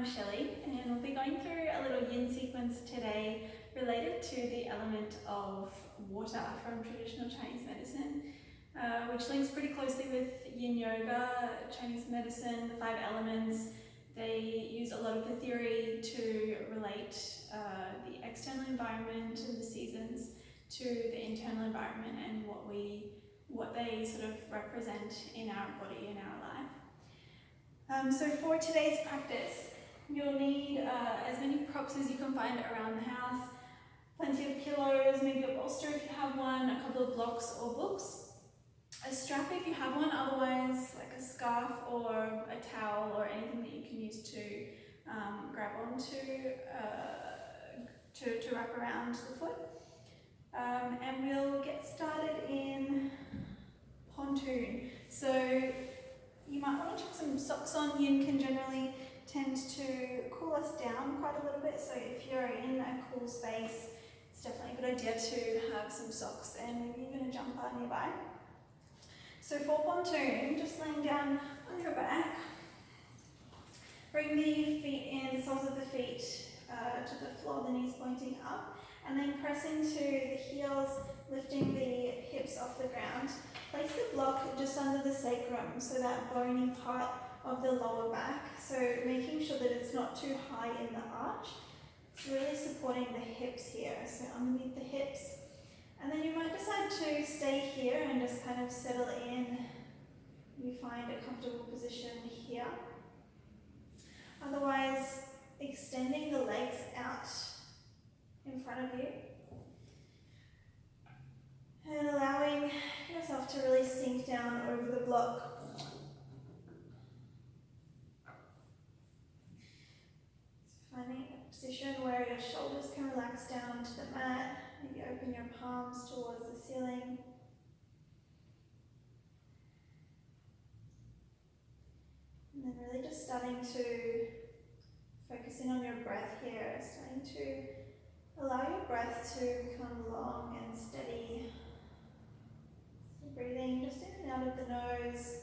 Shelley, and we'll be going through a little yin sequence today related to the element of water from traditional Chinese medicine, which links pretty closely with Yin Yoga, Chinese medicine, the 5 elements. They use a lot of the theory to relate the external environment and the seasons to the internal environment and what they sort of represent in our body, in our life. So for today's practice, you'll need as many props as you can find around the house, plenty of pillows, maybe a bolster if you have one, a couple of blocks or books, a strap if you have one, otherwise like a scarf or a towel or anything that you can use to grab onto to wrap around the foot. And we'll get started in pontoon. So you might want to chuck some socks on. Yin can generally tend to cool us down quite a little bit, so if you're in a cool space, it's definitely a good idea to have some socks and maybe even a jumper nearby. So for pontoon, just laying down on your back, bring the feet in, the soles of the feet to the floor, the knees pointing up, and then press into the heels, lifting the hips off the ground. Place the block just under the sacrum, so that bony part of the lower back, so making sure that it's not too high in the arch. It's really supporting the hips here, so underneath the hips. And then you might decide to stay here and just kind of settle in. You find a comfortable position here. Otherwise, extending the legs out in front of you. And allowing yourself to really sink down over the block. So finding a position where your shoulders can relax down to the mat. Maybe open your palms towards the ceiling. And then really just starting to focus in on your breath here. Starting to allow your breath to become long and steady. Breathing just in and out of the nose.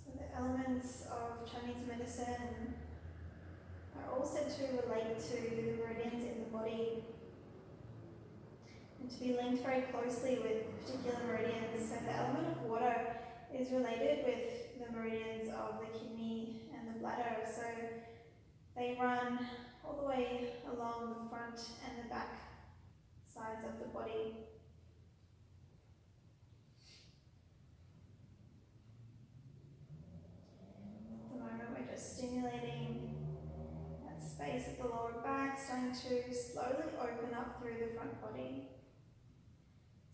So the elements of Chinese medicine are all said to relate to the meridians in the body and to be linked very closely with particular meridians. So the element of water is related with the meridians of the kidney and the bladder. So they run all the way along the front and the back sides of the body. At the moment we're just stimulating that space at the lower back, starting to slowly open up through the front body.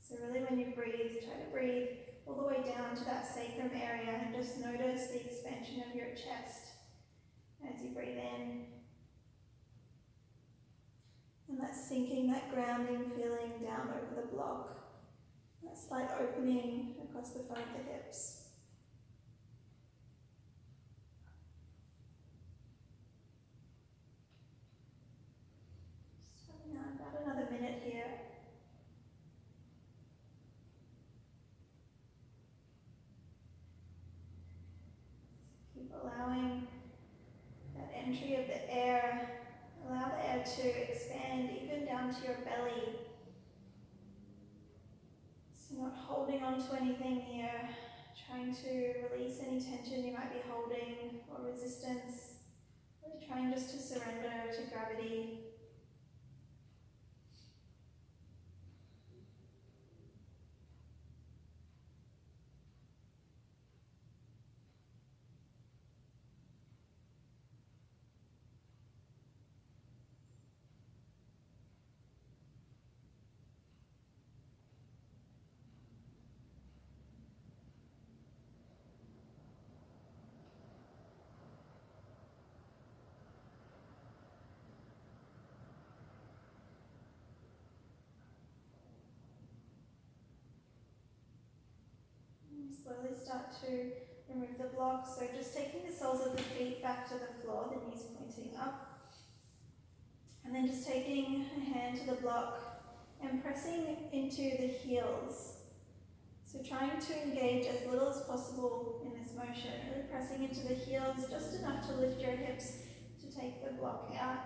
So really when you breathe, try to breathe all the way down to that sacrum area and just notice the expansion of your chest as you breathe in. And that sinking, that grounding feeling down over the block. That slight opening across the front of the hips. Just running on about another minute here. Keep allowing that entry of the air. Allow the air to expand even down to your belly. So not holding on to anything here, trying to release any tension you might be holding or resistance. Really trying just to surrender to gravity. slowly start to remove the block. So just taking the soles of the feet back to the floor, the knees pointing up. And then just taking a hand to the block and pressing into the heels. So trying to engage as little as possible in this motion, really pressing into the heels just enough to lift your hips to take the block out.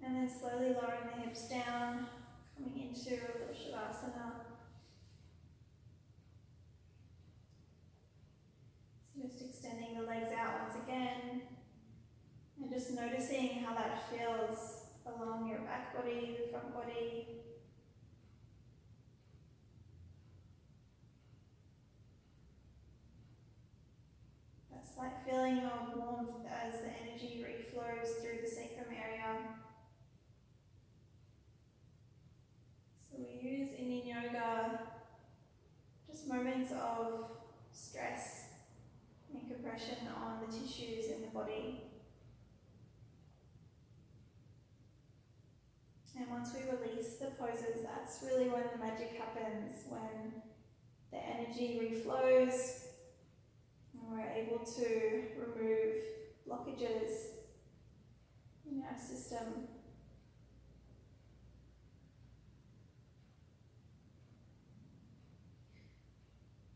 And then slowly lowering the hips down, coming into a little Shavasana. So just extending the legs out once again. And just noticing how that feels along your back body, the front body. That slight feeling of warmth as the energy reflows through the sacrum area. So we use in Yin Yoga just moments of stress and compression on the tissues in the body. And once we release the poses, that's really when the magic happens, when the energy reflows and we're able to remove blockages in our system.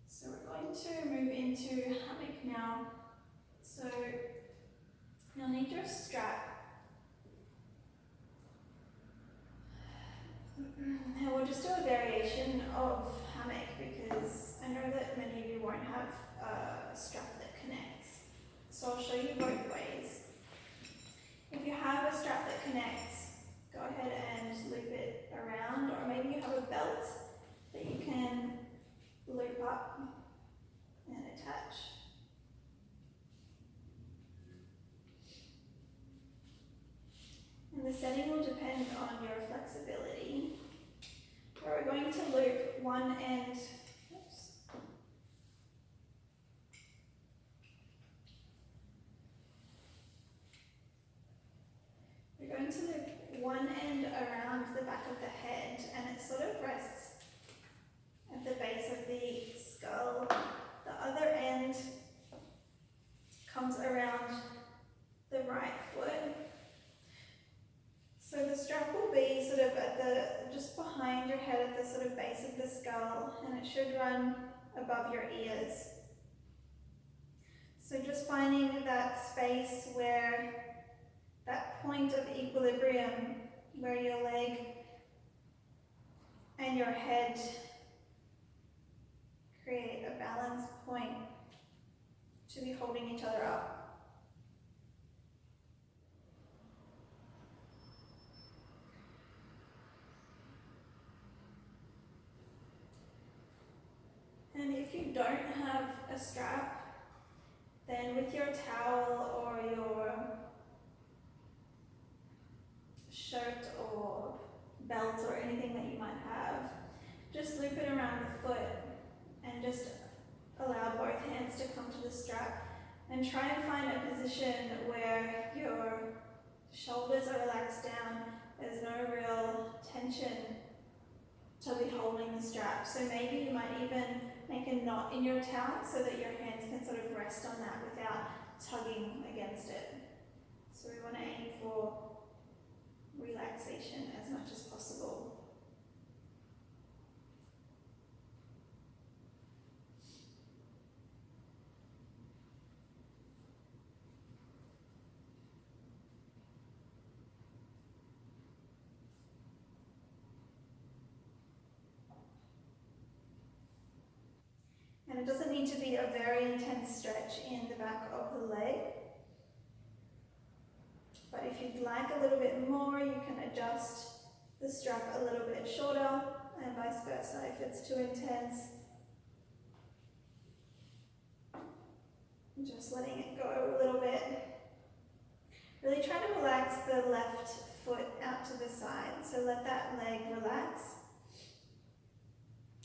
So we're going to move into hammock now. So you'll need your strap. And we'll just do a variation of hammock because I know that many of you won't have a strap that connects. So I'll show you both ways. If you have a strap that connects, go ahead and loop it around, or maybe you have a belt that you can loop up and attach. And the setting will depend on your flexibility. We're going to loop one end, oops. We're going to loop one end around the back of the head, and it sort of rests at the base of the skull. The other end comes around the right foot. So the strap will be sort of at the, just behind your head at the sort of base of the skull, and it should run above your ears. So just finding that space where, that point of equilibrium, where your leg and your head create a balance point to be holding each other up. And if you don't have a strap, then with your towel or your shirt or belt or anything that you might have, just loop it around the foot and just allow both hands to come to the strap, and try and find a position where your shoulders are relaxed down, there's no real tension to be holding the strap. So maybe you might even make a knot in your towel so that your hands can sort of rest on that without tugging against it. So we want to aim for relaxation as much as possible. And it doesn't need to be a very intense stretch in the back of the leg. But if you'd like a little bit more, you can adjust the strap a little bit shorter, and vice versa if it's too intense. Just letting it go a little bit. Really try to relax the left foot out to the side. So let that leg relax.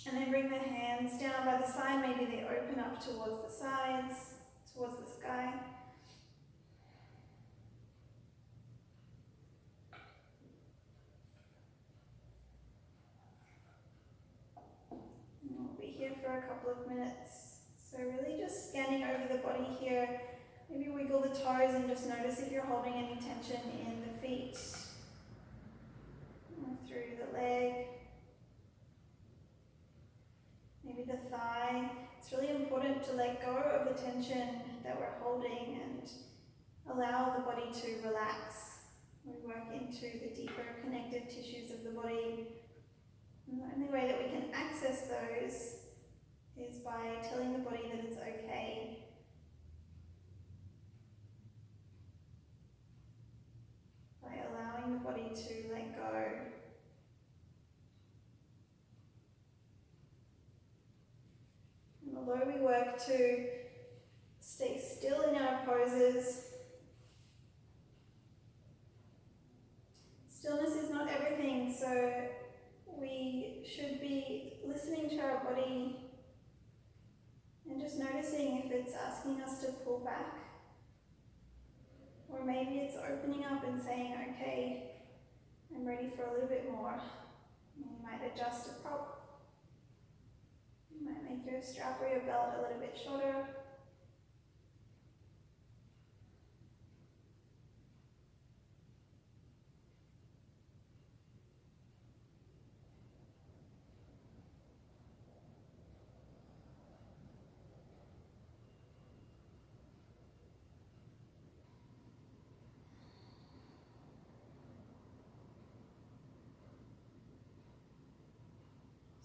And then bring the hands down by the side. Maybe they open up towards the sides, towards the sky. And we'll be here for a couple of minutes. So really just scanning over the body here. Maybe wiggle the toes and just notice if you're holding any tension in the feet or through the leg, maybe the thigh. It's really important to let go of the tension that we're holding and allow the body to relax. We work into the deeper connective tissues of the body. And the only way that we can access those is by telling the body that it's okay. By allowing the body to let go. And although we work to stay still in our poses, stillness is not everything, so we should be listening to our body and just noticing if it's asking us to pull back. Or maybe it's opening up and saying, okay, I'm ready for a little bit more. And you might adjust a prop. You might make your strap or your belt a little bit shorter.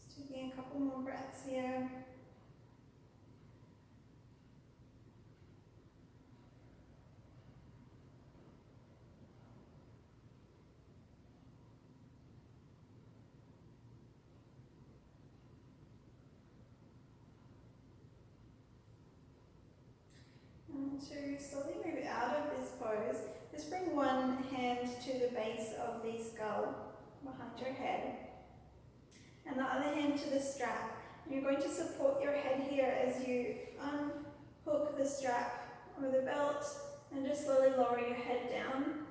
Just taking a couple more breaths here. And to slowly move out of this pose, just bring one hand to the base of the skull behind your head and the other hand to the strap. And you're going to support your head here as you unhook the strap or the belt and just slowly lower your head down.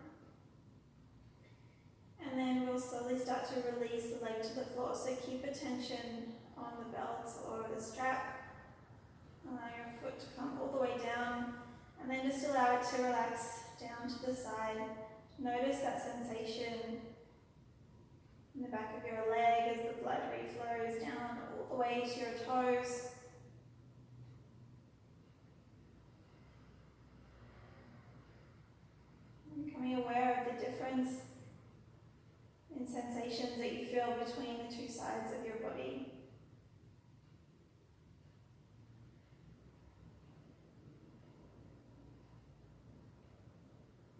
And then we'll slowly start to release the leg to the floor. So keep attention on the belt or the strap. Allow your foot to come all the way down, and then just allow it to relax down to the side. Notice that sensation in the back of your leg as the blood reflows down all the way to your toes. And becoming aware of the difference in sensations that you feel between the two sides of your body.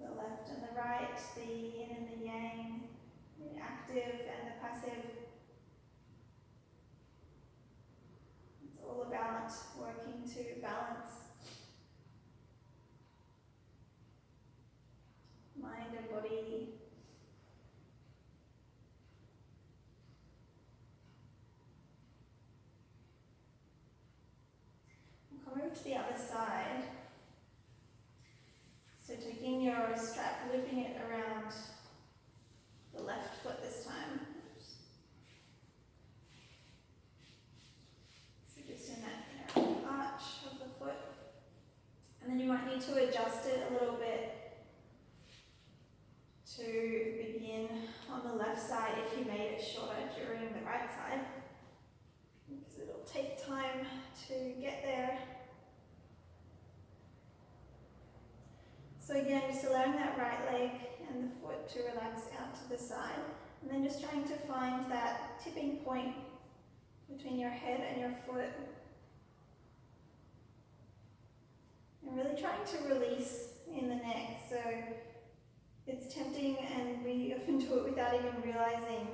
The left and the right, the yin and the yang, the active and the passive. It's all about working to balance mind and body. We'll come over to the other side. So taking your strap, looping it around the left foot this time. So just in that inner arch of the foot. And then you might need to adjust it a little bit to begin on the left side if you made it shorter during the right side. Because it'll take time to get there. So again, just allowing that right leg and the foot to relax out to the side. And then just trying to find that tipping point between your head and your foot. And really trying to release in the neck. So it's tempting, and we often do it without even realizing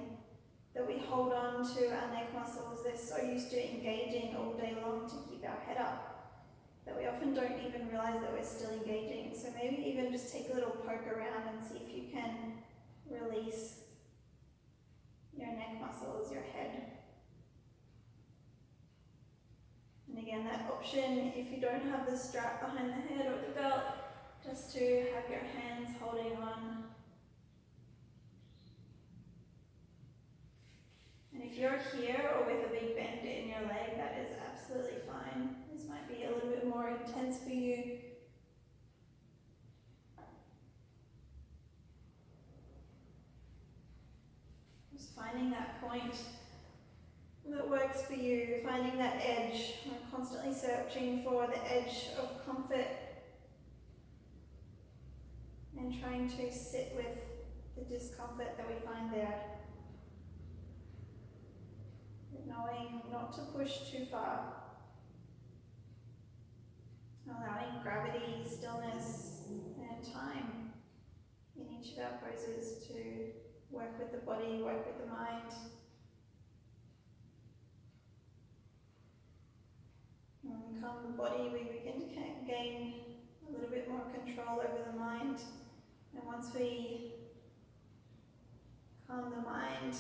that we hold on to our neck muscles. They're so used to engaging all day long to keep our head up that we often don't even realize that we're still engaging. So maybe even just take a little poke around and see if you can release your neck muscles, your head. And again, that option, if you don't have the strap behind the head or the belt, just to have your hands holding on. And if you're here or with a big bend in your leg, that is absolutely fine. This might be a little bit more intense for you. Just finding that point that works for you, finding that edge. We're constantly searching for the edge of comfort and trying to sit with the discomfort that we find there. Knowing not to push too far. Allowing gravity, stillness, and time in each of our poses to work with the body, work with the mind. When we calm the body, we begin to gain a little bit more control over the mind. And once we calm the mind,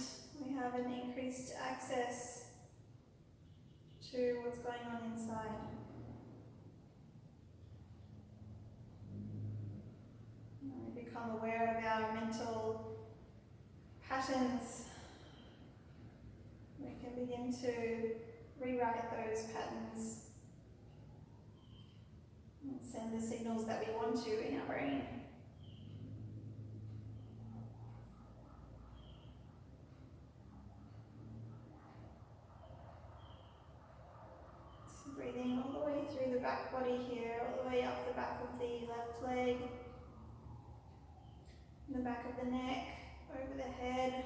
we have an increased access to what's going on inside. And we become aware of our mental patterns. We can begin to rewrite those patterns and send the signals that we want to in our brain. So breathing all the way through the back body here, all the way up the back of the left leg, the back of the neck, over the head.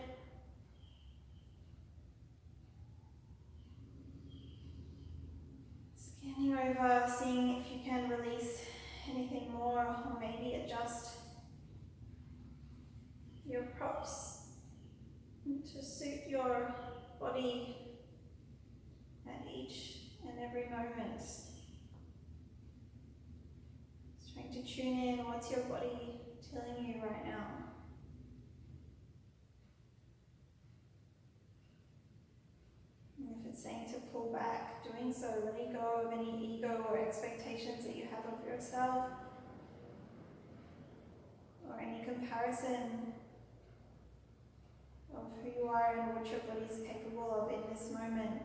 Scanning over, seeing if you can release anything more or maybe adjust your props to suit your body at each and every moment. Just trying to tune in, what's your body telling you right now? And if it's saying to pull back, doing so, letting go of any ego or expectations that you have of yourself, or any comparison of who you are and what your body is capable of in this moment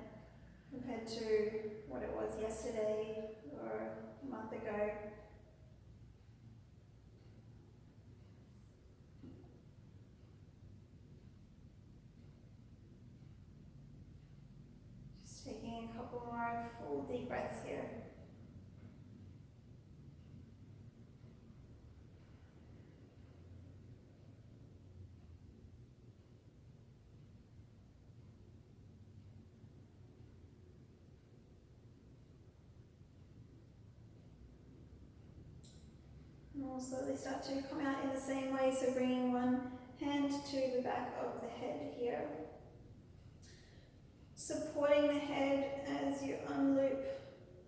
compared to what it was yesterday or a month ago. Just taking a couple more full deep breaths here. And we'll slowly start to come out in the same way, so bringing one hand to the back of the head here. Supporting the head as you unloop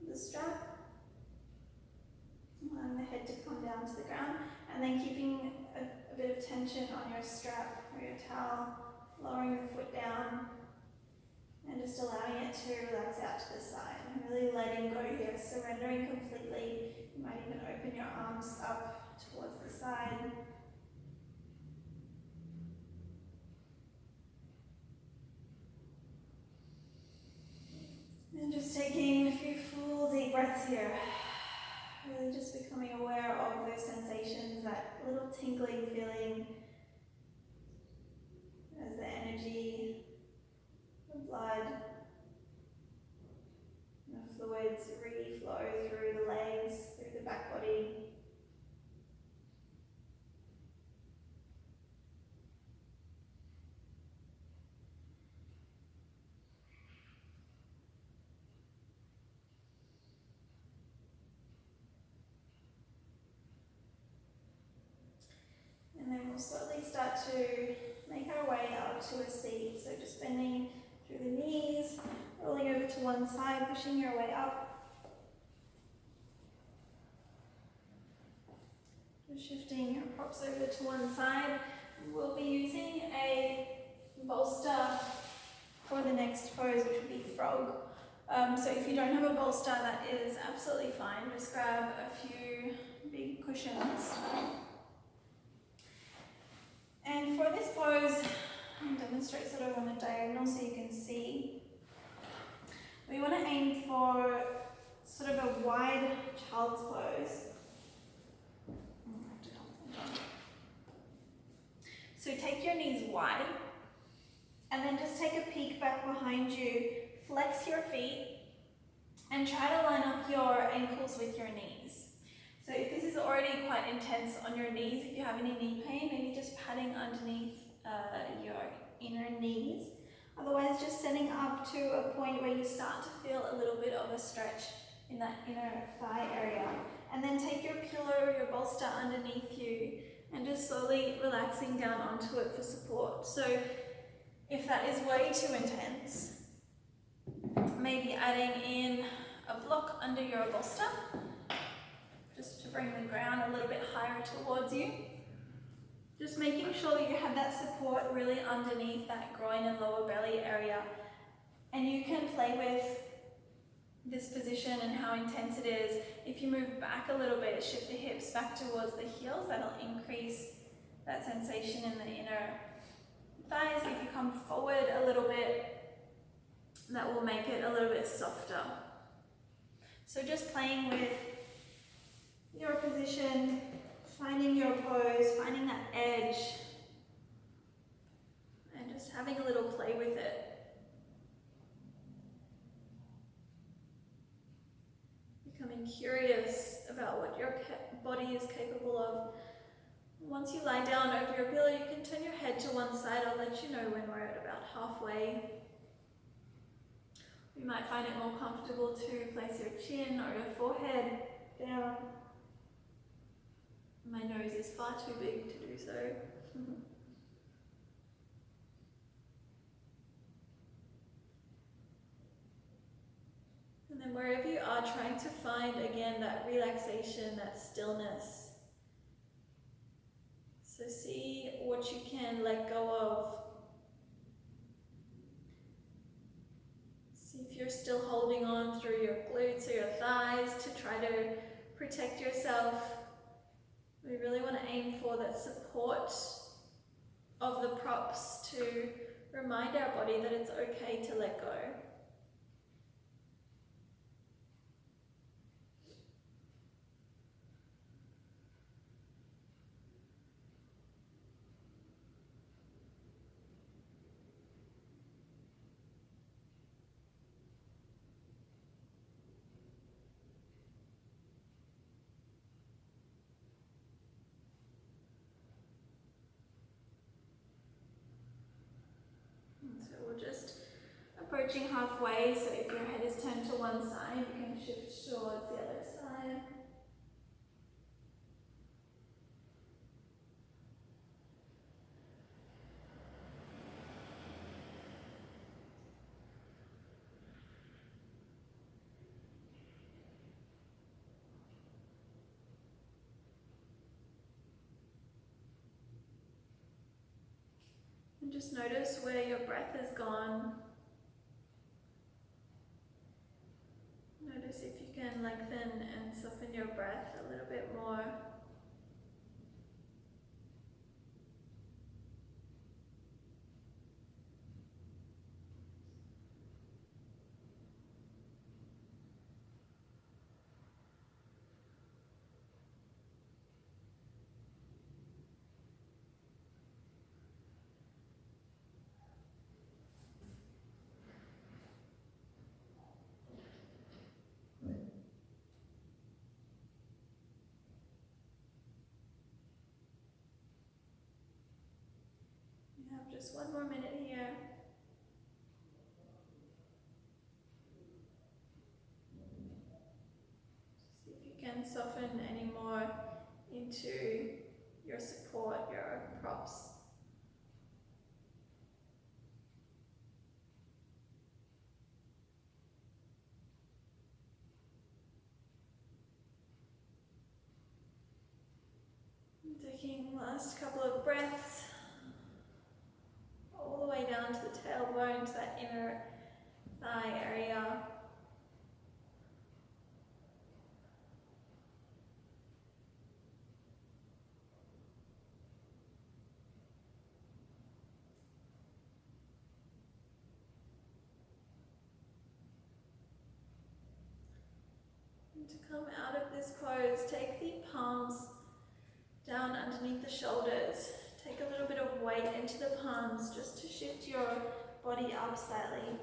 the strap. Allowing the head to come down to the ground, and then keeping a bit of tension on your strap or your towel, lowering the foot down, and just allowing it to relax out to the side. And really letting go here, surrendering completely. You might even open your arms up towards the side. And just taking a few full deep breaths here. Really just becoming aware of those sensations, that little tingling feeling as the energy, the blood, the fluids reflow through the legs, through the back body. And then we'll slowly start to make our way out to a seat. So just bending through the knees, rolling over to one side, pushing your way up. Just shifting your props over to one side. We'll be using a bolster for the next pose, which would be frog. So if you don't have a bolster, that is absolutely fine. Just grab a few big cushions. And for this pose, I'll demonstrate sort of on a diagonal so you can see. We want to aim for sort of a wide child's pose. So take your knees wide, and then just take a peek back behind you, flex your feet, and try to line up your ankles with your knees. So if this is already quite intense on your knees, if you have any knee pain, maybe just patting underneath your inner knees. Otherwise, just setting up to a point where you start to feel a little bit of a stretch in that inner thigh area. And then take your pillow or your bolster underneath you and just slowly relaxing down onto it for support. So if that is way too intense, maybe adding in a block under your bolster, just to bring the ground a little bit higher towards you. Just making sure that you have that support really underneath that groin and lower belly area. And you can play with this position and how intense it is. If you move back a little bit, shift the hips back towards the heels, that'll increase that sensation in the inner thighs. If you come forward a little bit, that will make it a little bit softer. So just playing with your position, finding your pose, finding that edge, and just having a little play with it. Becoming curious about what your body is capable of. Once you lie down over your pillow, you can turn your head to one side. I'll let you know when we're at about halfway. You might find it more comfortable to place your chin or your forehead down. My nose is far too big to do so. And then wherever you are, trying to find again that relaxation, that stillness. So see what you can let go of. See if you're still holding on through your glutes or your thighs to try to protect yourself. We really want to aim for that support of the props to remind our body that it's okay to let go. So we're just approaching halfway, so if your head is turned to one side, you can shift towards the other side. And just notice where your breath has gone. Notice if you can lengthen and soften your breath a little bit more. You have just one more minute here. See if you can soften any more into your support, your props. Taking the last couple of breaths all the way down to the tailbone, to that inner thigh area. And to come out of this pose, take the palms down underneath the shoulders. Take a little bit of weight into the palms just to shift your body up slightly.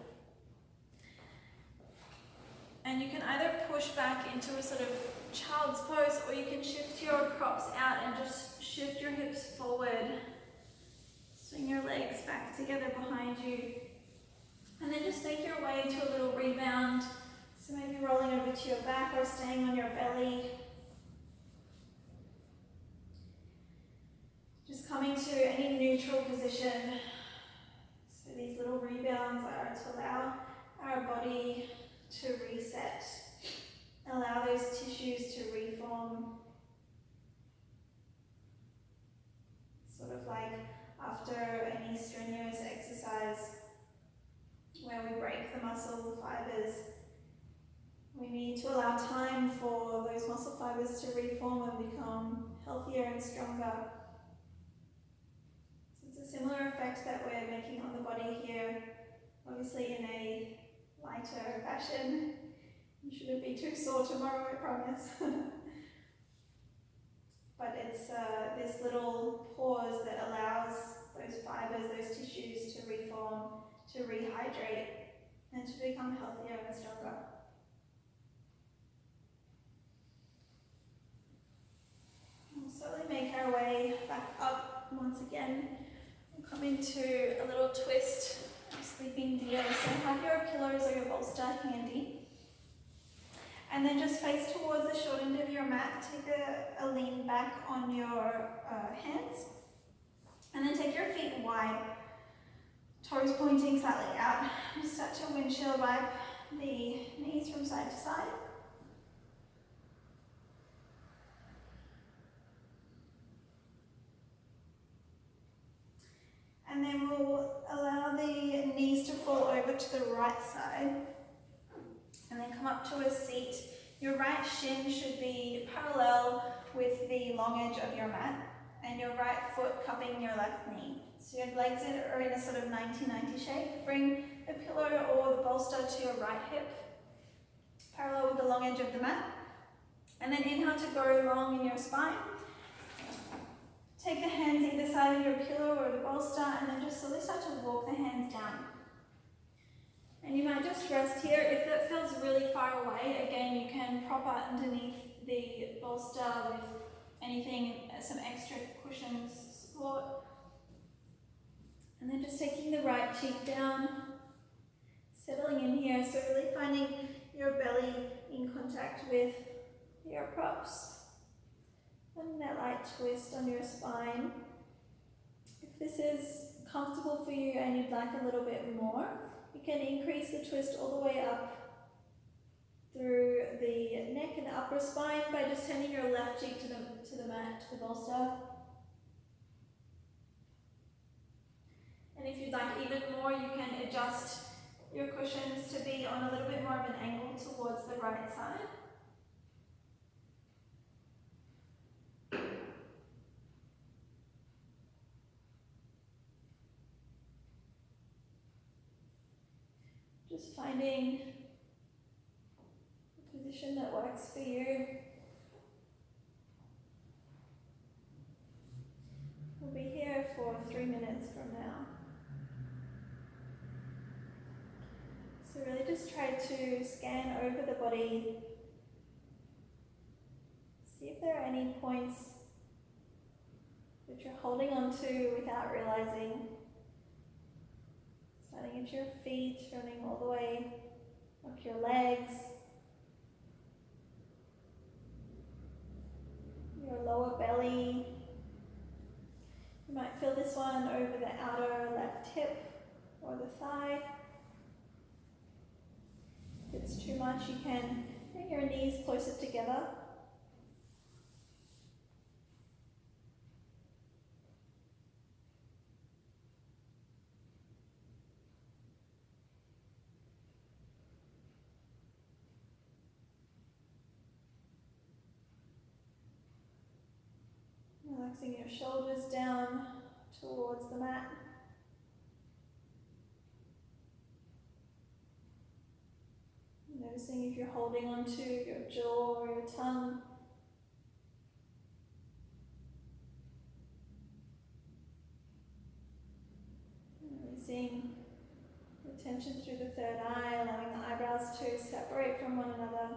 And you can either push back into a sort of child's pose, or you can shift your props out and just shift your hips forward. Swing your legs back together behind you. And then just make your way to a little rebound. So maybe rolling over to your back or staying on your belly. Just coming to any neutral position. So these little rebounds are to allow our body to reset. Allow those tissues to reform. Sort of like after any strenuous exercise where we break the muscle fibers. We need to allow time for those muscle fibers to reform and become healthier and stronger. So it's a similar effect that we're making on the body here, obviously in a lighter fashion. You shouldn't be too sore tomorrow, I promise. But it's this little pause that allows those fibers, those tissues to reform, to rehydrate, and to become healthier and stronger. We'll slowly make our way back up once again. We'll come into a little twist, sleeping deer. So have your pillows or your bolster handy. And then just face towards the short end of your mat. Take a lean back on your hands. And then take your feet wide. Toes pointing slightly out. Just start to windshield wipe the knees from side to side. And then we'll allow the knees to fall over to the right side. And then come up to a seat. Your right shin should be parallel with the long edge of your mat. And your right foot cupping your left knee. So your legs are in a sort of 90-90 shape. Bring the pillow or the bolster to your right hip, parallel with the long edge of the mat. And then inhale to go long in your spine. Take the hands either side of your pillow or the bolster, and then just slowly start to walk the hands down. And you might just rest here. If that feels really far away, again, you can prop out underneath the bolster with anything, some extra cushions, support. And then just taking the right cheek down, settling in here. So really finding your belly in contact with your props. Finding that light twist on your spine. If this is comfortable for you and you'd like a little bit more, you can increase the twist all the way up through the neck and upper spine by just turning your left cheek to the mat, to the bolster. And if you'd like even more, you can adjust your cushions to be on a little bit more of an angle towards the right side. Just finding a position that works for you. We'll be here for 3 minutes from now. So really just try to scan over the body. See if there are any points that you're holding on to without realizing. Starting at your feet, running all the way up your legs, your lower belly. You might feel this one over the outer left hip or the thigh. If it's too much, you can bring your knees closer together. Relaxing your shoulders down towards the mat. Noticing if you're holding onto your jaw or your tongue. Releasing the tension through the third eye, allowing the eyebrows to separate from one another.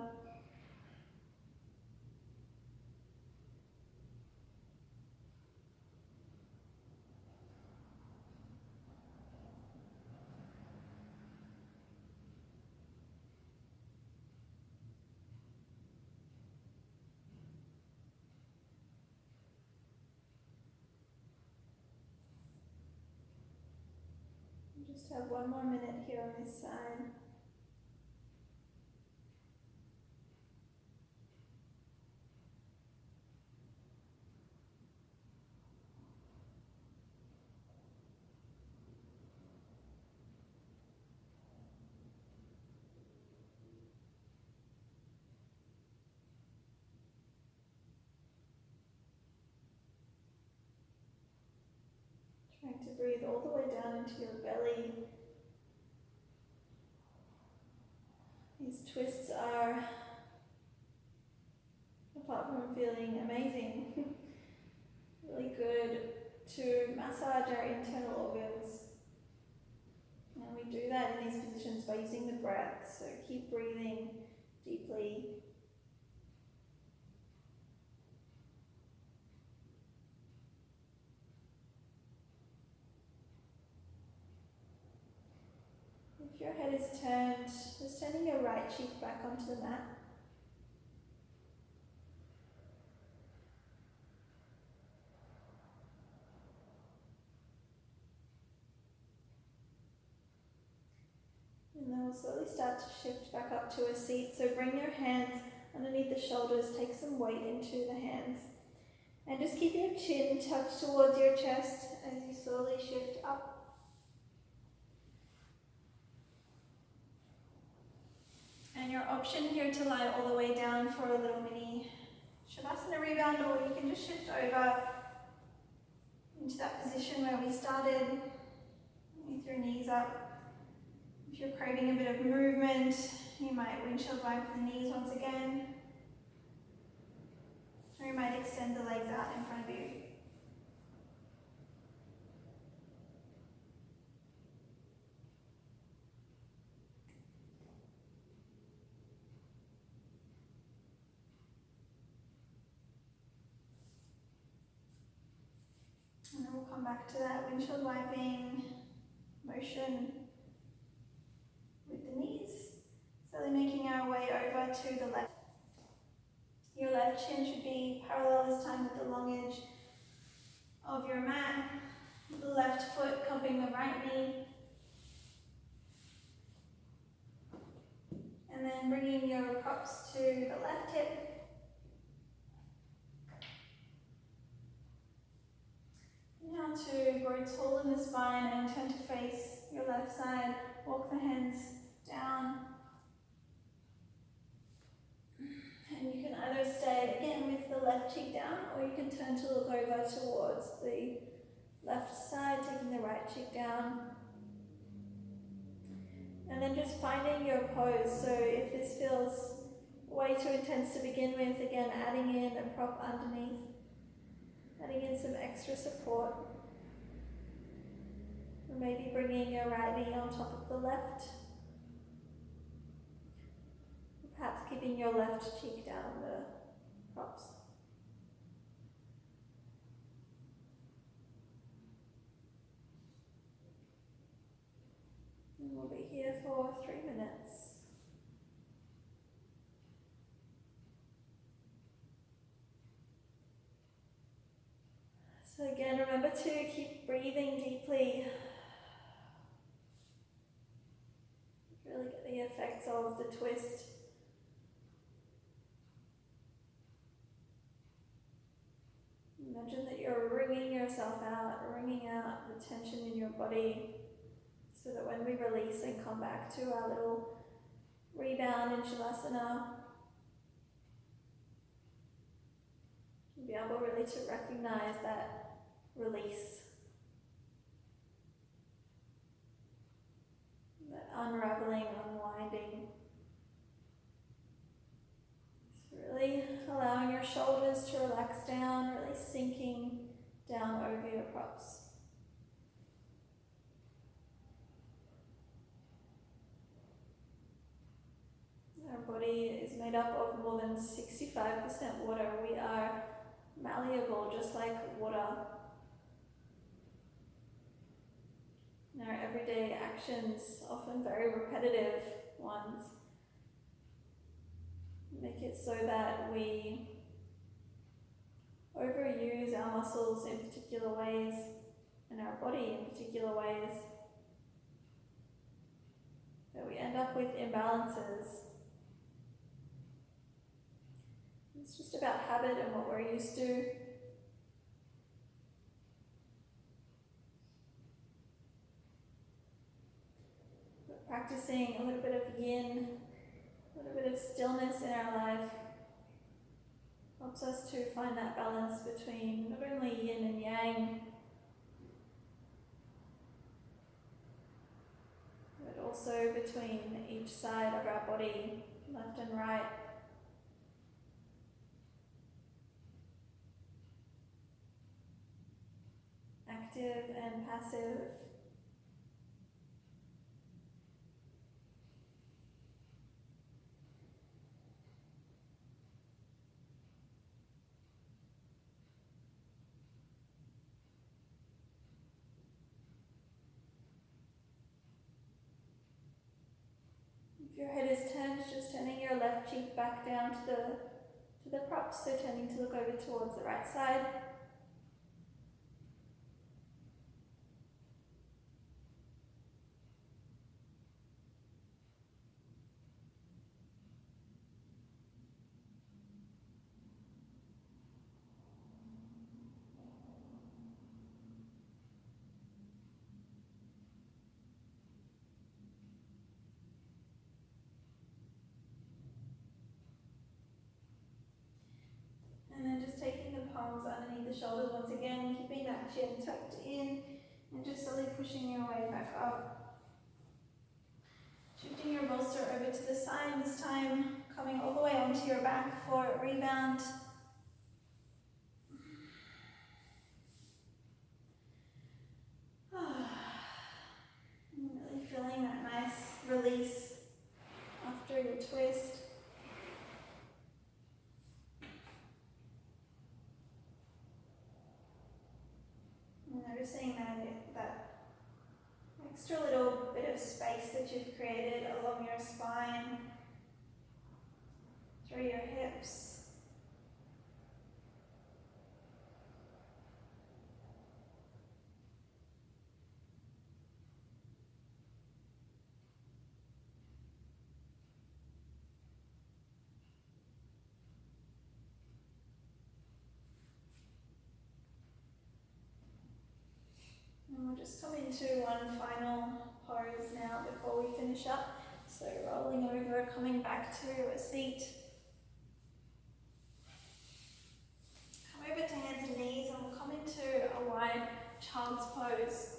Just have one more minute here on this side. Trying to breathe all the way down into your belly. These twists are, apart from feeling amazing, really good to massage our internal organs. And we do that in these positions by using the breath, so keep breathing deeply. If your head is turned, just turning your right cheek back onto the mat. And then we'll slowly start to shift back up to a seat. So bring your hands underneath the shoulders, take some weight into the hands. And just keep your chin tucked towards your chest as you slowly shift up. And your option here to lie all the way down for a little mini Shavasana rebound, or you can just shift over into that position where we started with your knees up. If you're craving a bit of movement, you might windshield wipe the knees once again. Or you might extend the legs out in front of you. And then we'll come back to that windshield wiping motion with the knees. Slowly making our way over to the left. Your left shin should be parallel this time with the long edge of your mat. The left foot cupping the right knee. And then bringing your props to the left hip. Now to grow tall in the spine and turn to face your left side. Walk the hands down. And you can either stay again with the left cheek down, or you can turn to look over towards the left side, taking the right cheek down. And then just finding your pose. So if this feels way too intense to begin with, again adding in a prop underneath, adding in some extra support. Or maybe bringing your right knee on top of the left. Perhaps keeping your left cheek down on the props. And we'll be here for 3 minutes. So again, remember to keep breathing deeply. Really get the effects of the twist. Imagine that you're wringing yourself out, wringing out the tension in your body, so that when we release and come back to our little rebound in Shavasana, you'll be able really to recognize that release, that unraveling, unwinding. your shoulders to relax down, really sinking down over your props. Our body is made up of more than 65% water. We are malleable, just like water. In our everyday actions, often very repetitive ones, make it so that we overuse our muscles in particular ways, and our body in particular ways, that we end up with imbalances. It's just about habit and what we're used to. But practicing a little bit of yin, a little bit of stillness in our life helps us to find that balance between not only yin and yang, but also between each side of our body, left and right. Active and passive. If your head is turned, just turning your left cheek back down to the props, so turning to look over towards the right side. And then just taking the palms underneath the shoulders once again, keeping that chin tucked in, and just slowly pushing your way back up. Shifting your bolster over to the side, this time coming all the way onto your back for a rebound. Really feeling that nice release after your twist. And noticing that extra little bit of space that you've created along your spine, through your hips. And we'll just come into one final pose now before we finish up. So rolling over, coming back to a seat. Come over to hands and knees, and we'll come into a wide child's pose.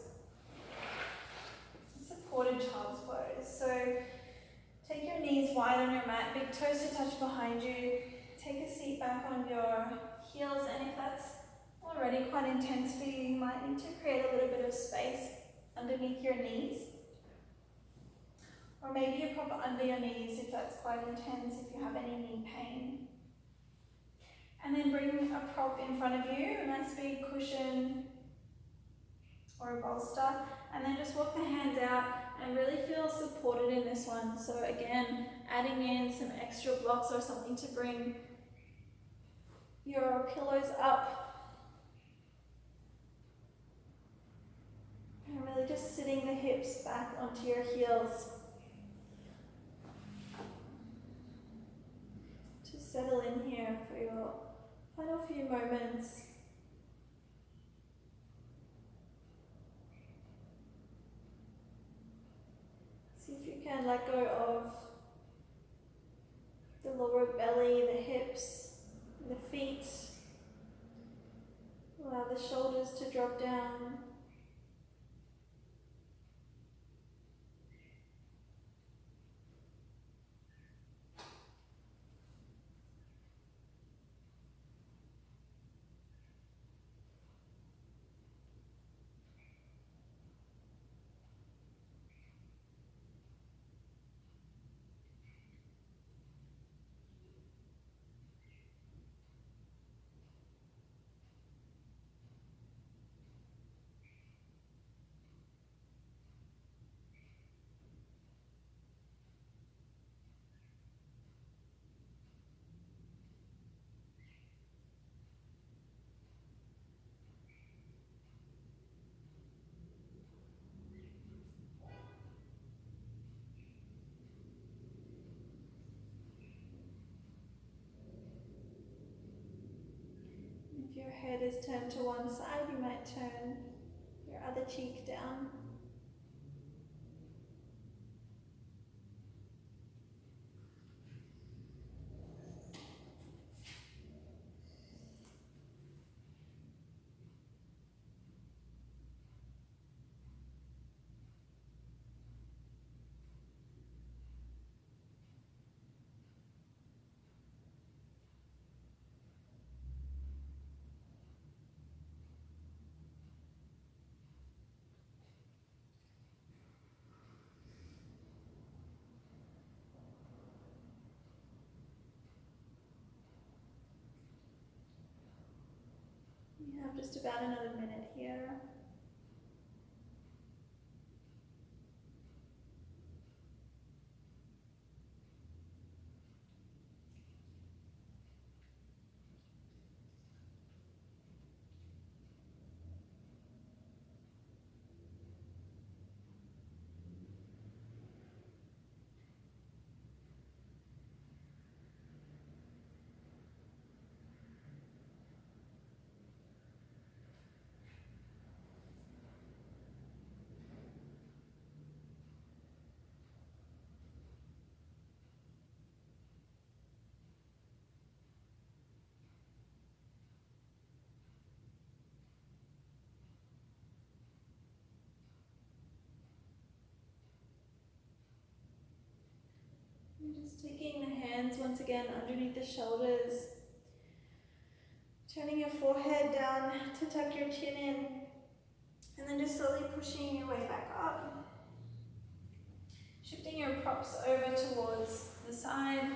Supported child's pose. So take your knees wide on your mat, big toes to touch behind you. Take a seat back on your heels, and if that's already quite intense for you, you might need to create a little bit of space underneath your knees. Or maybe you prop under your knees if that's quite intense, if you have any knee pain. And then bring a prop in front of you, a nice big cushion or a bolster, and then just walk the hands out and really feel supported in this one. So again, adding in some extra blocks or something to bring your pillows up. And really just sitting the hips back onto your heels. To settle in here for your final few moments. See if you can let go of the lower belly, the hips, the feet. Allow the shoulders to drop down. head is turned to one side, you might turn your other cheek down. We have just about another minute here. And just taking the hands once again underneath the shoulders, turning your forehead down to tuck your chin in, and then just slowly pushing your way back up. Shifting your props over towards the side.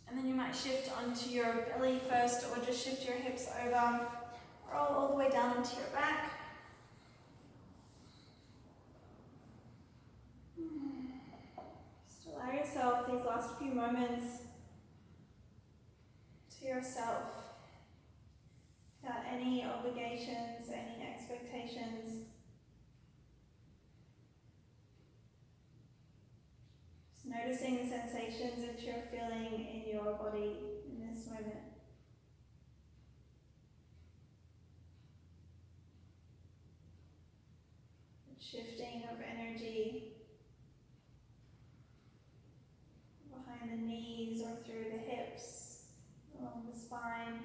And then you might shift onto your belly first, or just shift your hips over. Roll all the way down onto your back. Just allow yourself these last few moments to yourself, without any obligations, any expectations. Just noticing the sensations that you're feeling in your body in this moment. The shifting of energy behind the knees or through the hips, along the spine.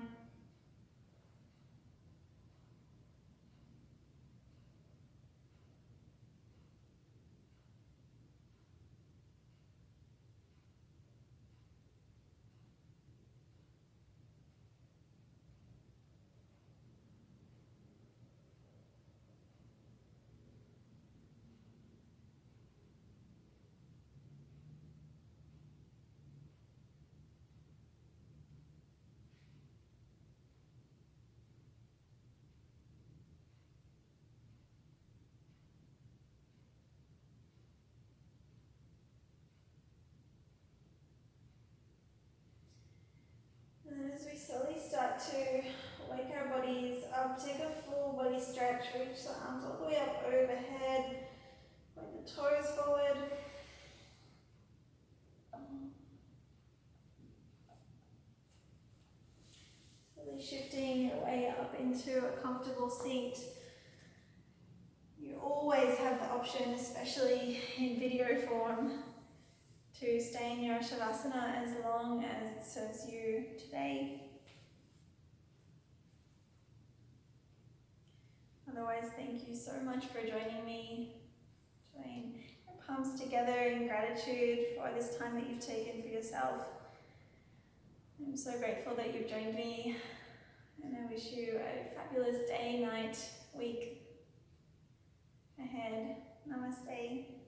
And as we slowly start to wake our bodies up, take a full body stretch, reach the arms all the way up overhead, point the toes forward. Slowly shifting your way up into a comfortable seat. You always have the option, especially in video form, to stay in your Shavasana as long as it serves you today. Otherwise, thank you so much for joining me. Join your palms together in gratitude for this time that you've taken for yourself. I'm so grateful that you've joined me, and I wish you a fabulous day, night, week ahead. Namaste.